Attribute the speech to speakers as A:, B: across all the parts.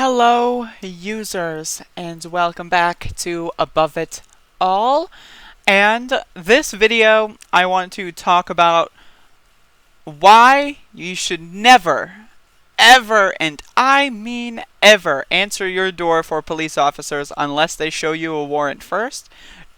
A: Hello, users, and welcome back to Above It All. And this video, I want to talk about why you should never, ever, and I mean ever, answer your door for police officers unless they show you a warrant first.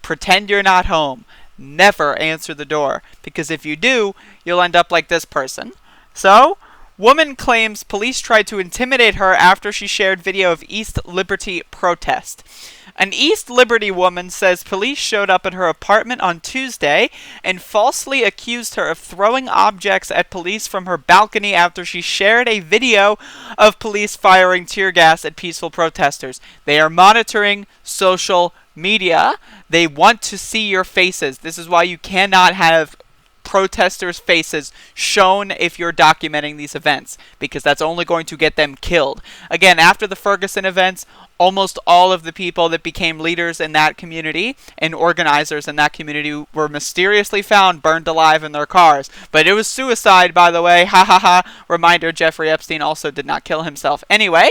A: Pretend you're not home. Never answer the door, because if you do, you'll end up like this person. So, woman claims police tried to intimidate her after she shared video of East Liberty protest. An East Liberty woman says police showed up at her apartment on Tuesday and falsely accused her of throwing objects at police from her balcony after she shared a video of police firing tear gas at peaceful protesters. They are monitoring social media. They want to see your faces. This is why you cannot have protesters' faces shown if you're documenting these events, because that's only going to get them killed. Again, after the Ferguson events, almost all of the people that became leaders in that community and organizers in that community were mysteriously found burned alive in their cars. But it was suicide, by the way. Ha ha ha. Reminder, Jeffrey Epstein also did not kill himself. Anyway,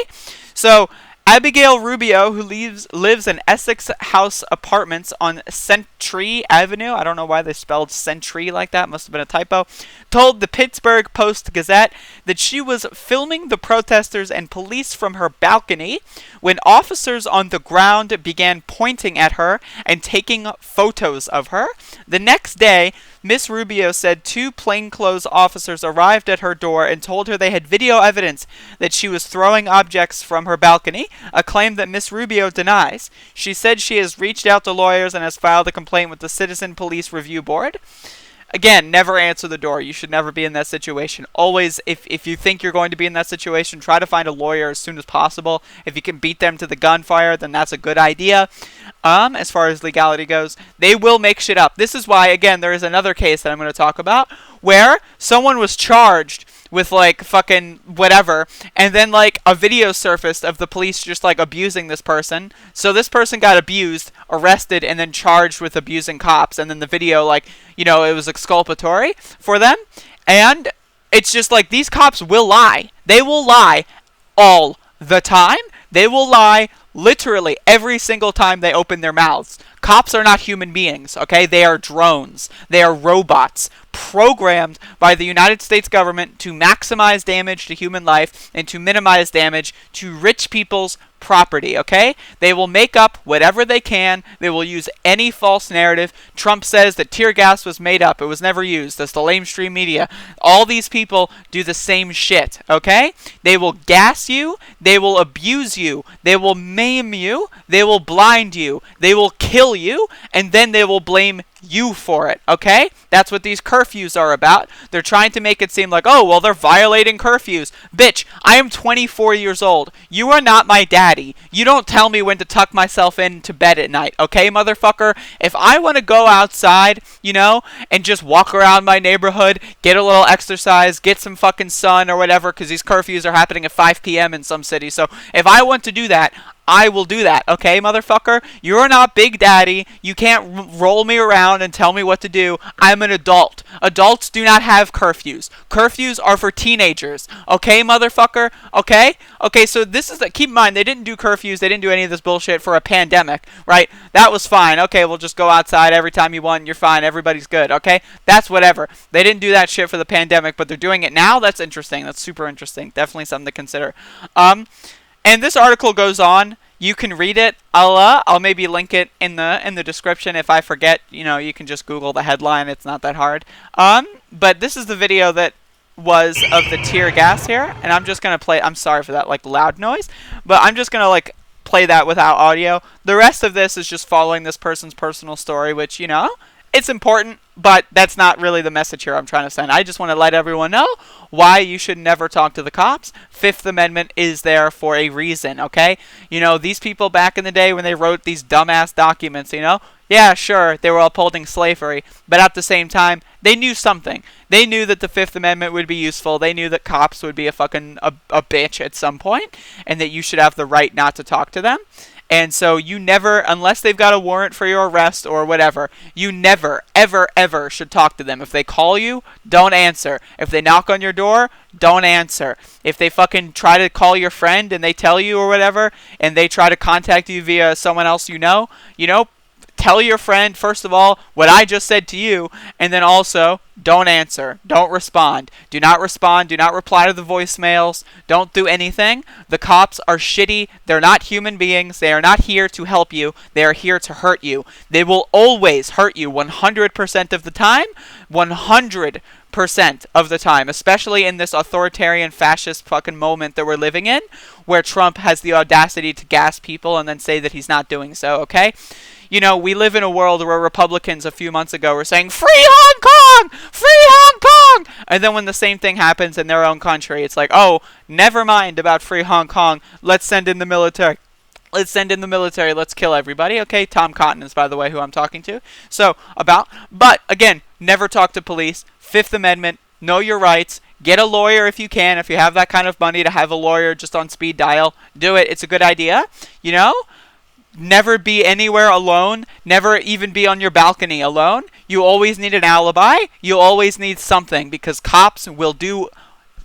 A: so Abigail Rubio, who lives in Essex House Apartments on Century Avenue, I don't know why they spelled Century like that, must have been a typo, told the Pittsburgh Post-Gazette that she was filming the protesters and police from her balcony when officers on the ground began pointing at her and taking photos of her. The next day, Miss Rubio said two plainclothes officers arrived at her door and told her they had video evidence that she was throwing objects from her balcony, a claim that Miss Rubio denies. She said she has reached out to lawyers and has filed a complaint with the Citizen Police Review Board. Again, never answer the door. You should never be in that situation. Always, if you think you're going to be in that situation, try to find a lawyer as soon as possible. If you can beat them to the gunfire, then that's a good idea. As far as legality goes, they will make shit up. This is why, again, there is another case that I'm going to talk about where someone was charged with like fucking whatever, and then like a video surfaced of the police just like abusing this person. So this person got abused, arrested, and then charged with abusing cops, and then the video, like, you know, it was exculpatory for them. And it's just like, these cops will lie. They will lie all the time. They will lie literally every single time they open their mouths. Cops are not human beings, okay? They are drones. They are robots programmed by the United States government to maximize damage to human life and to minimize damage to rich people's property, okay? They will make up whatever they can. They will use any false narrative. Trump says that tear gas was made up. It was never used. That's the lamestream media. All these people do the same shit, okay? They will gas you. They will abuse you. They will maim you. They will blind you. They will kill you. And then they will blame you for it, okay? That's what these curfews are about. They're trying to make it seem like, oh, well, they're violating curfews. Bitch, I am 24 years old. You are not my daddy. You don't tell me when to tuck myself into bed at night, okay, motherfucker? If I want to go outside, you know, and just walk around my neighborhood, get a little exercise, get some fucking sun or whatever, because these curfews are happening at 5 p.m. in some cities. So if I want to do that, I will do that, okay, motherfucker? You're not Big Daddy. You can't roll me around and tell me what to do. I'm an adult. Adults do not have curfews. Curfews are for teenagers, okay, motherfucker? Okay? Okay, so this is keep in mind, they didn't do curfews. They didn't do any of this bullshit for a pandemic, right? That was fine. Okay, we'll just go outside every time you want and you're fine. Everybody's good, okay? That's whatever. They didn't do that shit for the pandemic, but they're doing it now. That's interesting. That's super interesting. Definitely something to consider. And this article goes on. You can read it. I'll maybe link it in the description. If I forget, you know, you can just Google the headline. It's not that hard. But this is the video that was of the tear gas here, and I'm just gonna play. I'm sorry for that like loud noise, but I'm just gonna like play that without audio. The rest of this is just following this person's personal story, which, you know, it's important, but that's not really the message here I'm trying to send. I just want to let everyone know why you should never talk to the cops. Fifth Amendment is there for a reason, okay? You know, these people back in the day when they wrote these dumbass documents, you know, yeah, sure, they were upholding slavery, but at the same time, they knew something. They knew that the Fifth Amendment would be useful. They knew that cops would be a fucking a bitch at some point, and that you should have the right not to talk to them. And so you never, unless they've got a warrant for your arrest or whatever, you never, ever, ever should talk to them. If they call you, don't answer. If they knock on your door, don't answer. If they fucking try to call your friend and they tell you or whatever, and they try to contact you via someone else you know, tell your friend, first of all, what I just said to you, and then also, don't answer. Don't respond. Do not respond. Do not reply to the voicemails. Don't do anything. The cops are shitty. They're not human beings. They are not here to help you. They are here to hurt you. They will always hurt you 100% of the time. 100% of the time, especially in this authoritarian fascist fucking moment that we're living in, where Trump has the audacity to gas people and then say that he's not doing so, okay? We live in a world where Republicans a few months ago were saying, "Free Hong Kong! Free Hong Kong!" And then when the same thing happens in their own country, it's like, oh, never mind about free Hong Kong. Let's send in the military. Let's send in the military. Let's kill everybody. Okay, Tom Cotton is, by the way, who I'm talking to. But again, never talk to police. Fifth Amendment, know your rights. Get a lawyer if you can. If you have that kind of money to have a lawyer just on speed dial, do it. It's a good idea, Never be anywhere alone. Never even be on your balcony alone. You always need an alibi. You always need something, because cops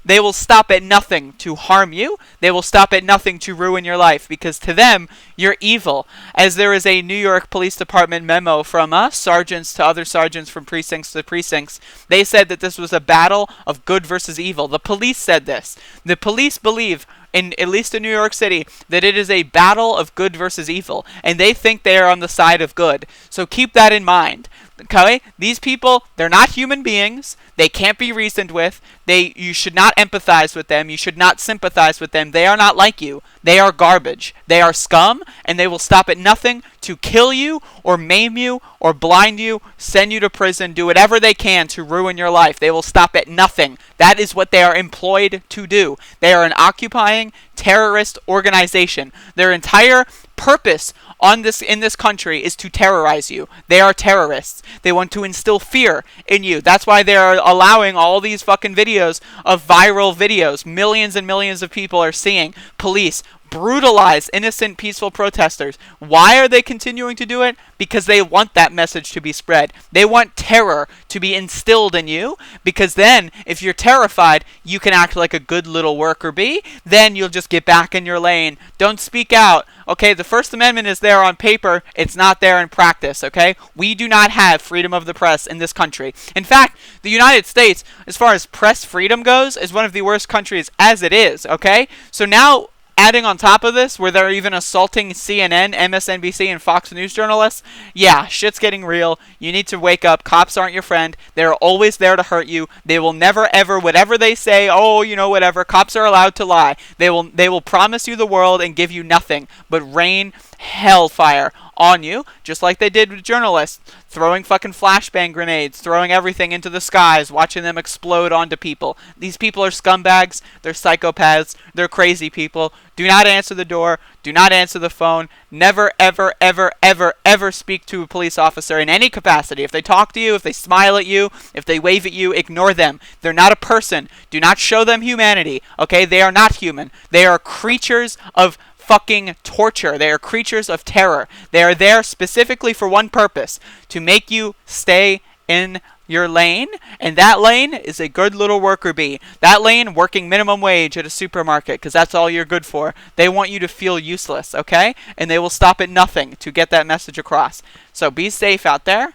A: they will stop at nothing to harm you. They will stop at nothing to ruin your life, because to them, you're evil. As there is a New York Police Department memo from sergeants to other sergeants from precincts to precincts. They said that this was a battle of good versus evil. The police said this. The police believe, at least in New York City, that it is a battle of good versus evil, and they think they are on the side of good. So keep that in mind. Okay? These people, they're not human beings. They can't be reasoned with. You should not empathize with them. You should not sympathize with them. They are not like you. They are garbage. They are scum, and they will stop at nothing to kill you or maim you or blind you, send you to prison, do whatever they can to ruin your life. They will stop at nothing. That is what they are employed to do. They are an occupying terrorist organization. Their entire purpose in this country is to terrorize you. They are terrorists. They want to instill fear in you. That's why they are allowing all these fucking videos of viral videos. Millions and millions of people are seeing police brutalize innocent, peaceful protesters. Why are they continuing to do it? Because they want that message to be spread. They want terror to be instilled in you, because then, if you're terrified, you can act like a good little worker bee. Then you'll just get back in your lane. Don't speak out. Okay, the First Amendment is there on paper. It's not there in practice, okay? We do not have freedom of the press in this country. In fact, the United States, as far as press freedom goes, is one of the worst countries as it is, okay? So now, adding on top of this, where they're even assaulting CNN, MSNBC, and Fox News journalists, yeah, shit's getting real. You need to wake up. Cops aren't your friend. They're always there to hurt you. They will never, ever, whatever they say, whatever, cops are allowed to lie. They will promise you the world and give you nothing but rain hellfire on you, just like they did with journalists, throwing fucking flashbang grenades, throwing everything into the skies, watching them explode onto people. These people are scumbags, they're psychopaths, they're crazy people. Do not answer the door, do not answer the phone, never, ever, ever, ever, ever speak to a police officer in any capacity. If they talk to you, if they smile at you, if they wave at you, ignore them. They're not a person. Do not show them humanity, okay? They are not human. They are creatures of fucking torture. They are creatures of terror. They are there specifically for one purpose, to make you stay in your lane, and that lane is a good little worker bee. That lane working minimum wage at a supermarket, because that's all you're good for. They want you to feel useless, okay? And they will stop at nothing to get that message across. So be safe out there.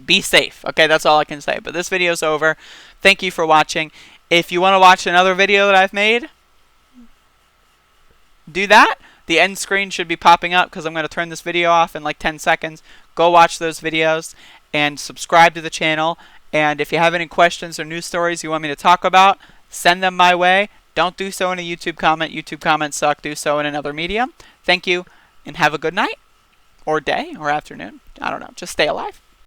A: Be safe, okay? That's all I can say. But this video's over. Thank you for watching. If you want to watch another video that I've made, do that. The end screen should be popping up, because I'm going to turn this video off in like 10 seconds. Go watch those videos and subscribe to the channel. And if you have any questions or news stories you want me to talk about, send them my way. Don't do so in a YouTube comment. YouTube comments suck. Do so in another medium. Thank you, and have a good night, or day, or afternoon. I don't know. Just stay alive.